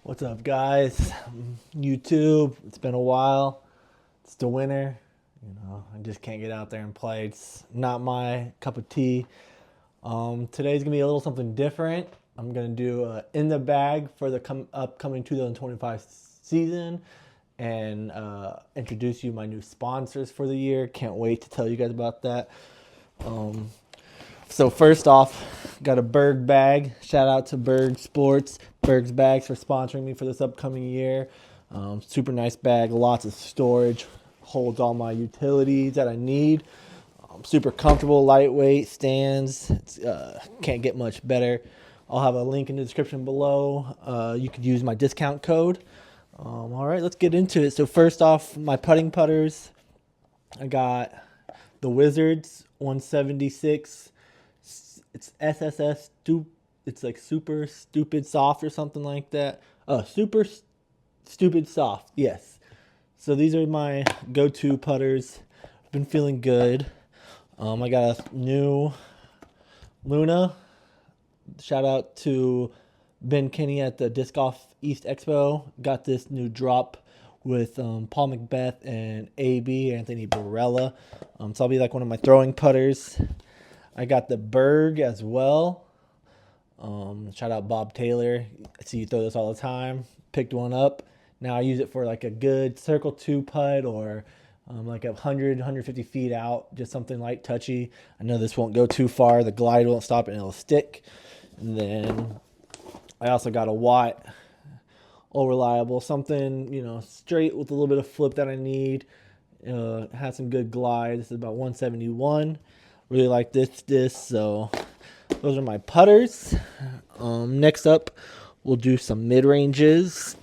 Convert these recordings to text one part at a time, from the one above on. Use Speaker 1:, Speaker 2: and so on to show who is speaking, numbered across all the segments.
Speaker 1: What's up, guys? YouTube. It's been a while. It's the winter. I just can't get out there and play. It's not my cup of tea. Today's gonna be a little something different. I'm gonna do in the bag for the upcoming 2025 season, and introduce you my new sponsors for the year. Can't wait to tell you guys about that. Um, so first off, got a Berg bag. Shout out to Berg Sports, Berg's Bags for sponsoring me for this upcoming year. Super nice bag, lots of storage, holds all my utilities that I need. Super comfortable, lightweight, stands. Can't get much better. I'll have a link in the description below. You could use my discount code. All right, let's get into it. So first off, my putting putters. I got the Wizards 176. It's SSS. It's like super stupid soft or something like that. Super stupid soft. Yes. So these are my go-to putters. I've been feeling good. I got a new Luna. Shout out to Ben Kinney at the Disc Golf East Expo. Got this new drop with Paul Macbeth and AB, Anthony Barella. So I'll be like one of my throwing putters. I got the Berg as well. Shout out Bob Taylor. I see you throw this all the time. Picked one up. Now I use it for like a good circle 2 putt or like 150 feet out. Just something light, touchy. I know this won't go too far. The glide won't stop and it'll stick. And then I also got a Watt. All reliable. Something, straight with a little bit of flip that I need. Has some good glide. This is about 171. Really like this. So those are my putters. Next up, we'll do some mid-ranges.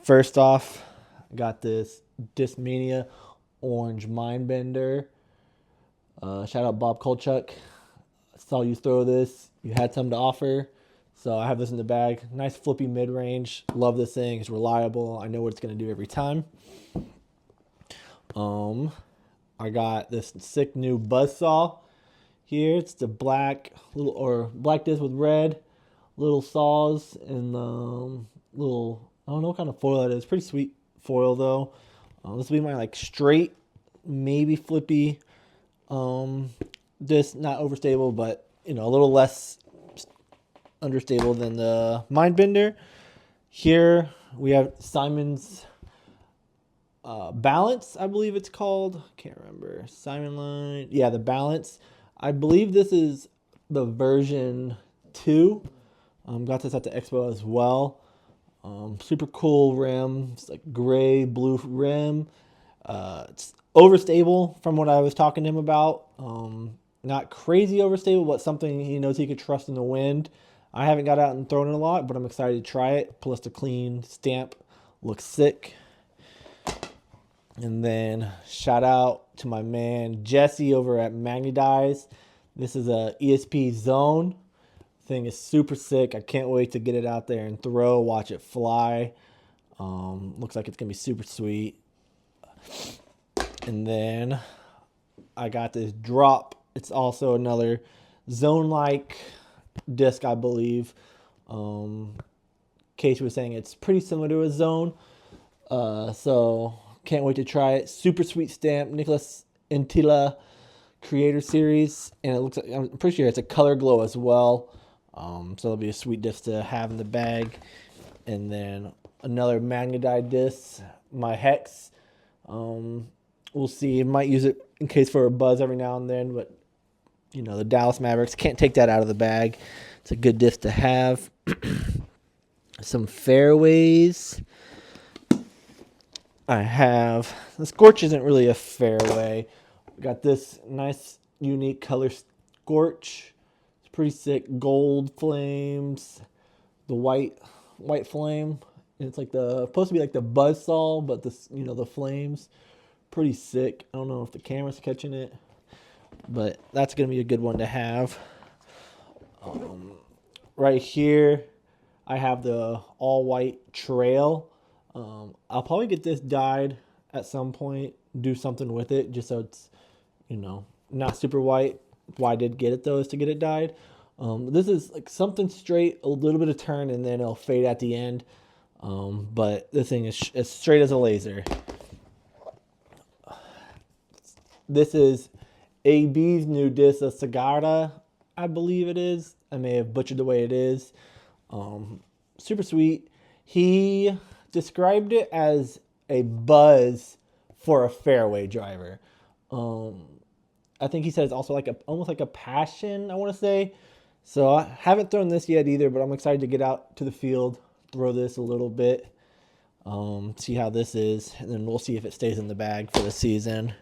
Speaker 1: First off, I got this Discmania Orange Mindbender. Shout out Bob Kolchuk. I saw you throw this. You had some to offer. So I have this in the bag. Nice flippy mid-range. Love this thing. It's reliable. I know what it's going to do every time. I got this sick new Buzzsaw here. It's the black disc with red little saws and little, I don't know what kind of foil that is. Pretty sweet foil though. This will be my like straight, maybe flippy disc, not overstable, but a little less understable than the Mindbender. Here we have Simon's Balance, I believe it's called. Can't remember. Simon Line. Yeah, the Balance. I believe this is the version 2. Got this at the expo as well. Super cool rim. It's like gray, blue rim. It's overstable from what I was talking to him about. Not crazy overstable, but something he knows he could trust in the wind. I haven't got out and thrown it a lot, but I'm excited to try it. Plus the clean stamp looks sick. And then shout out to my man Jesse over at Magnidize. This is a ESP Zone. Thing is super sick. I can't wait to get it out there and throw, watch it fly. Looks like it's gonna be super sweet. And then I got this drop. It's also another zone-like disc, I believe. Casey was saying it's pretty similar to a zone. So can't wait to try it. Super sweet stamp, Nicholas Intila Creator Series, and it looks like, I'm pretty sure it's a color glow as well. So it'll be a sweet disc to have in the bag. And then another magnetite disc, my Hex. We'll see. I might use it in case for a buzz every now and then, but the Dallas Mavericks can't take that out of the bag. It's a good disc to have. Some fairways. I have, the Scorch isn't really a fairway. We got this nice, unique color Scorch. It's pretty sick. Gold flames. The white flame. And it's like supposed to be like the Buzzsaw, but the flames. Pretty sick. I don't know if the camera's catching it, but that's going to be a good one to have. Right here, I have the all white Trail. I'll probably get this dyed at some point, do something with it, just so it's, not super white. Why I did get it though is to get it dyed. This is like something straight, a little bit of turn, and then it'll fade at the end. But this thing is as straight as a laser. This is AB's new disc, a Sagara, I believe it is. I may have butchered the way it is. Super sweet. He described it as a buzz for a fairway driver. I think he said it's also like almost like a passion, I want to say. So I haven't thrown this yet either, but I'm excited to get out to the field, throw this a little bit, see how this is, and then we'll see if it stays in the bag for the season.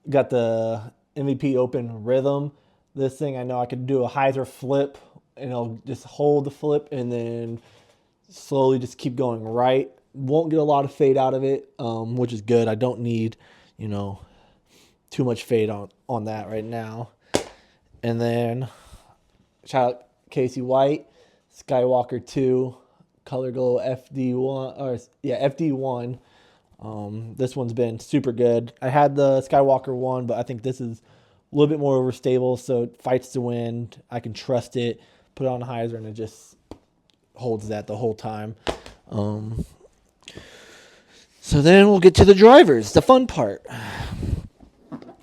Speaker 1: Got the MVP Open Rhythm. This thing, I know I could do a hyzer flip, and I'll just hold the flip and then slowly just keep going right. Won't get a lot of fade out of it, which is good. I don't need, too much fade on that right now. And then shout out Casey White, Skywalker 2, Color Glow FD1. This one's been super good. I had the Skywalker 1, but I think this is a little bit more overstable, so it fights the wind. I can trust it, put it on a hyzer, and it just holds that the whole time. So then we'll get to the drivers, the fun part.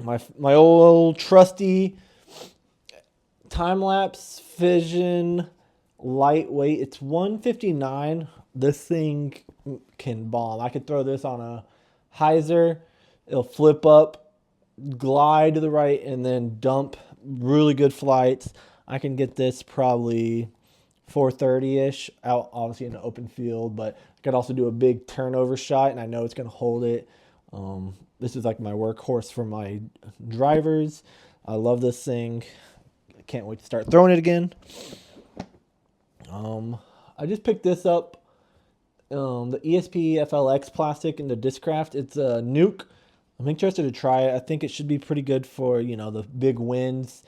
Speaker 1: My old trusty time-lapse Fission lightweight. It's 159. This thing can bomb. I could throw this on a hyzer. It'll flip up, glide to the right, and then dump. Really good flights. I can get this probably 430-ish out, obviously in the open field, but I could also do a big turnover shot, and I know it's going to hold it. This is like my workhorse for my drivers. I love this thing. I can't wait to start throwing it again. I just picked this up, the ESP FLX plastic in the Discraft. It's a Nuke. I'm interested to try it. I think it should be pretty good for, the big winds.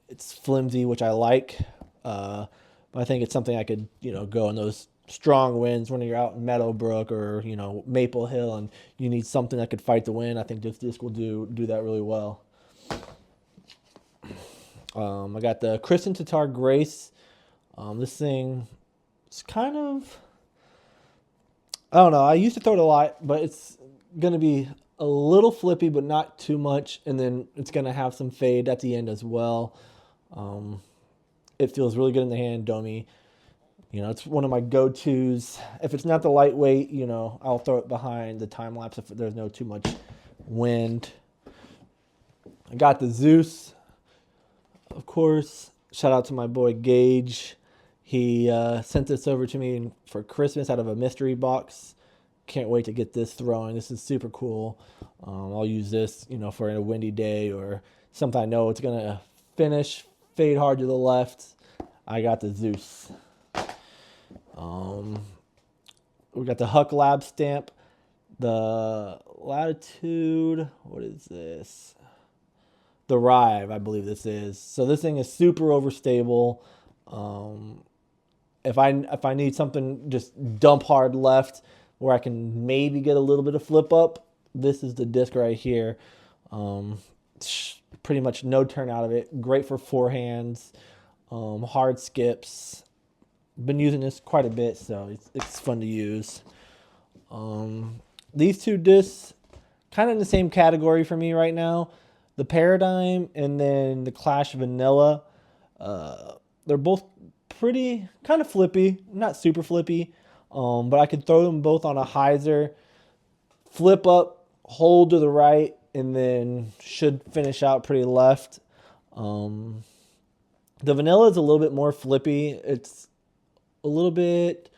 Speaker 1: It's flimsy, which I like. But I think it's something I could, go in those strong winds when you're out in Meadowbrook or, Maple Hill and you need something that could fight the wind. I think this disc will do that really well. I got the Kristen Tatar Grace. This thing is kind of, I don't know. I used to throw it a lot, but it's going to be a little flippy, but not too much. And then it's going to have some fade at the end as well. It feels really good in the hand, Domi. It's one of my go-tos. If it's not the lightweight, I'll throw it behind the time lapse if there's no too much wind. I got the Zeus, of course. Shout out to my boy Gage. He sent this over to me for Christmas out of a mystery box. Can't wait to get this throwing. This is super cool. I'll use this, for a windy day or something I know it's going to finish, fade hard to the left. I got the Zeus. We got the Huck Lab stamp, the Latitude, what is this? The Rive, I believe this is. So this thing is super overstable. If I need something just dump hard left where I can maybe get a little bit of flip up, this is the disc right here. Pretty much no turn out of it. Great for forehands, hard skips. Been using this quite a bit, so it's fun to use. These two discs, kind of in the same category for me right now. The Paradigm and then the Clash Vanilla. They're both pretty kind of flippy, not super flippy, but I could throw them both on a hyzer, flip up, hold to the right, and then should finish out pretty left. The Vanilla is a little bit more flippy. It's a little bit,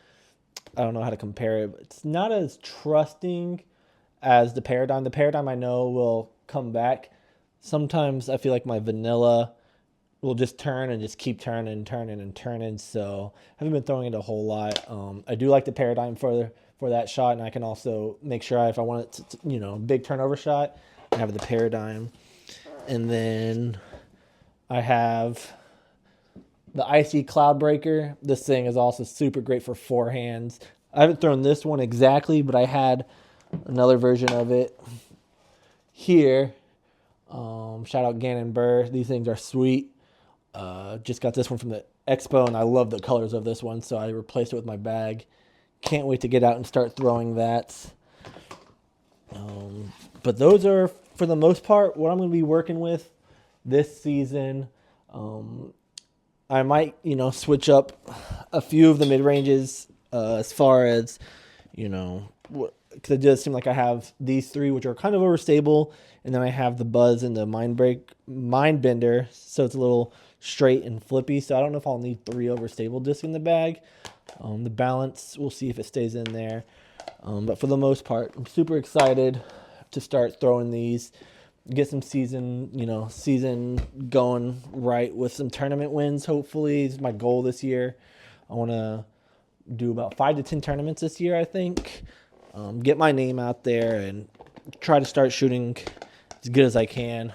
Speaker 1: I don't know how to compare it, but it's not as trusting as the Paradigm. The Paradigm I know will come back. Sometimes I feel like my Vanilla will just turn and just keep turning, so I haven't been throwing it a whole lot. I do like the Paradigm for that shot, and I can also make sure if I want it to, big turnover shot, I have the Paradigm. And then I have the IC Cloudbreaker. This thing is also super great for forehands. I haven't thrown this one exactly, but I had another version of it here. Shout out Gannon Burr. These things are sweet. Just got this one from the expo, and I love the colors of this one, so I replaced it with my bag. Can't wait to get out and start throwing that. But those are, for the most part, what I'm going to be working with this season. I might, switch up a few of the mid ranges as far as, because it does seem like I have these three, which are kind of overstable, and then I have the Buzz and the Mind Bender, so it's a little straight and flippy. So I don't know if I'll need 3 overstable discs in the bag. The balance, we'll see if it stays in there. But for the most part, I'm super excited to start throwing these, get some season going right with some tournament wins. Hopefully, is my goal this year. I want to do about 5 to 10 tournaments this year, I think. Get my name out there and try to start shooting as good as I can.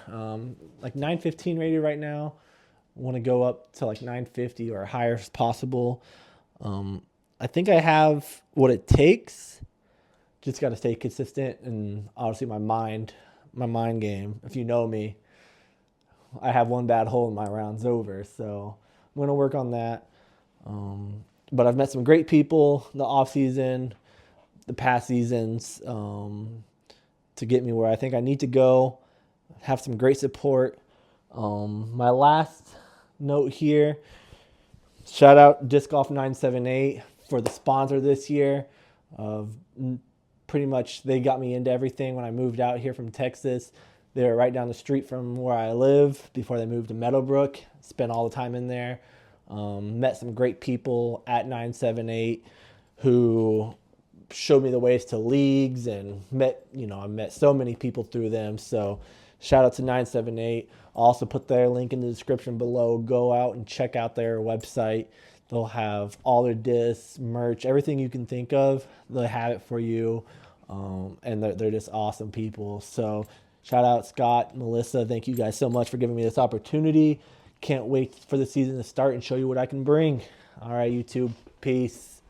Speaker 1: Like 915 rated right now. I want to go up to like 950 or higher as possible. I think I have what it takes. Just got to stay consistent, and obviously my mind game. If you know me, I have one bad hole and my round's over. So I'm going to work on that. But I've met some great people in the off season, the past seasons, to get me where I think I need to go. Have some great support. My last note here, shout out Disc Golf 978 for the sponsor this year. Pretty much they got me into everything when I moved out here from Texas. They were right down the street from where I live before they moved to Meadowbrook. Spent all the time in there. Met some great people at 978 who showed me the ways to leagues, and I met so many people through them. So shout out to 978. I'll also put their link in the description below. Go out and check out their website. They'll have all their discs, merch, everything you can think of. They'll have it for you. And they're just awesome people. So shout out Scott, Melissa. Thank you guys so much for giving me this opportunity. Can't wait for the season to start and show you what I can bring. All right, YouTube. Peace.